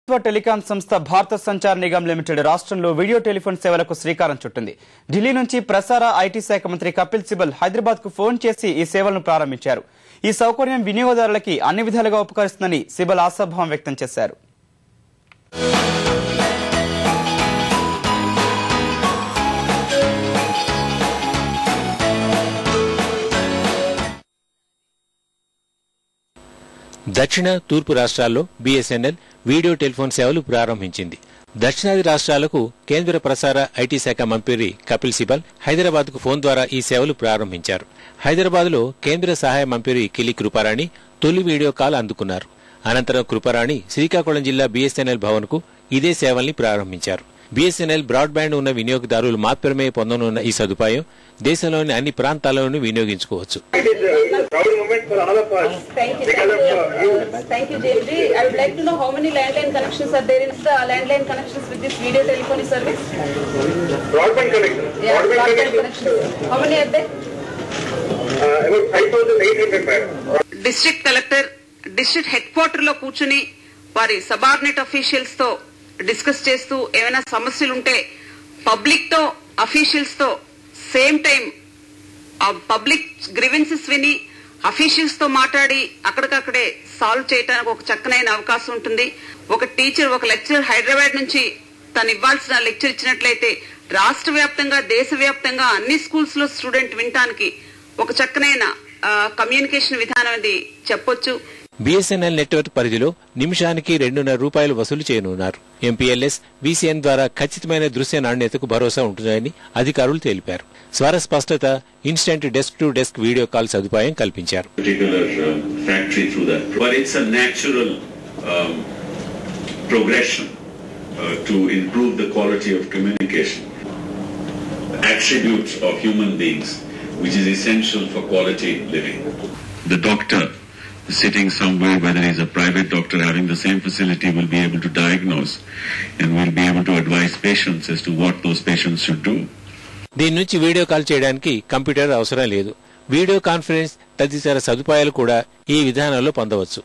Telecom సంస్థ భారత Sanchar Nigam limited రాష్ట్రంలో వీడియో టెలిఫోన్ సేవలకు శ్రీకారం చుట్టింది. ఢిల్లీ నుంచి ప్రసార ఐటీ శాఖ మంత్రి కపిల్ సిబల్ హైదరాబాద్ కు ఫోన్ చేసి ఈ సేవలను ప్రారంభించారు. ఈ సౌకర్యం వినియోగదారులకి అన్ని విధాలుగా ఉపకరిస్తుందని సిబల్ ఆశాభావం వ్యక్తం చేశారు. దక్షిణ తూర్పు రాష్ట్రాల్లో బీఎస్ఎన్ఎల్ వీడియో టెలిఫోన్ సేవలు ప్రారంభించింది. దక్షిణాది రాష్ట్రాలకు కేంద్ర ప్రసార ఐటీ శాఖ మంత్రి కపిల్ సిబల్ హైదరాబాద్ కు ఫోన్ ద్వారా ఈ సేవలు ప్రారంభించారు. హైదరాబాద్ లో కేంద్ర సహాయ మంత్రి కిలి కృపారాణి తొలి వీడియో కాల్ అందుకున్నారు. అనంతరం కృపారాణి శ్రీకాకుళం జిల్లా బీఎస్ఎన్ఎల్ భవన్ కు ఇదే సేవల్ని ప్రారంభించారు. బీఎస్ఎన్ఎల్ బ్రాడ్బ్యాండ్ ఉన్న వినియోగదారులు మాత్రమే పొందనున్న ఈ సదుపాయం దేశంలోని అన్ని ప్రాంతాల్లోనూ వినియోగించుకోవచ్చు. District collector district headquarter లో కూర్చుని వారి సబార్డినేట్ అఫీషియల్స్ తో డిస్కస్ చేస్తూ ఏమైనా సమస్యలు ఉంటే పబ్లిక్ తో అఫీషియల్స్ తో సేమ్ టైం పబ్లిక్ గ్రీవెన్సెస్ విని అఫీషియల్స్ తో మాట్లాడి అక్కడికక్కడే సాల్వ్ చేయడానికి ఒక చక్కనైన అవకాశం ఉంటుంది. ఒక టీచర్ ఒక లెక్చరర్ హైదరాబాద్ నుంచి తను ఇవ్వాల్సిన లెక్చర్ ఇచ్చినట్లయితే రాష్ట్ర వ్యాప్తంగా దేశవ్యాప్తంగా అన్ని స్కూల్స్ లో స్టూడెంట్ వినటానికి ఒక చక్కనైన కమ్యూనికేషన్ విధానం అది చెప్పొచ్చు. బీఎస్ఎన్ఎల్ నెట్వర్క్ పరిధిలో నిమిషానికి ₹2.5 వసూలు చేయనున్నారు. ఎంపీఎల్ఎస్ వీసీఎన్ ద్వారా ఖచ్చితమైన దృశ్య నాణ్యతకు భరోసా ఉంటుందని అధికారులు తెలిపారు. స్వర స్పష్టత, instant desk to desk video call సదుపాయం కల్పించారు. Sitting somewhere, whether he's a private doctor having the same facility, will be able to diagnose and will be able to advise patients as to what those patients should do. దీని నుంచి video call చేయడానికి computer అవసరం లేదు. Video conference తదితర సదుపాయాలు కూడా ఈ విధానంలో పొందవచ్చు.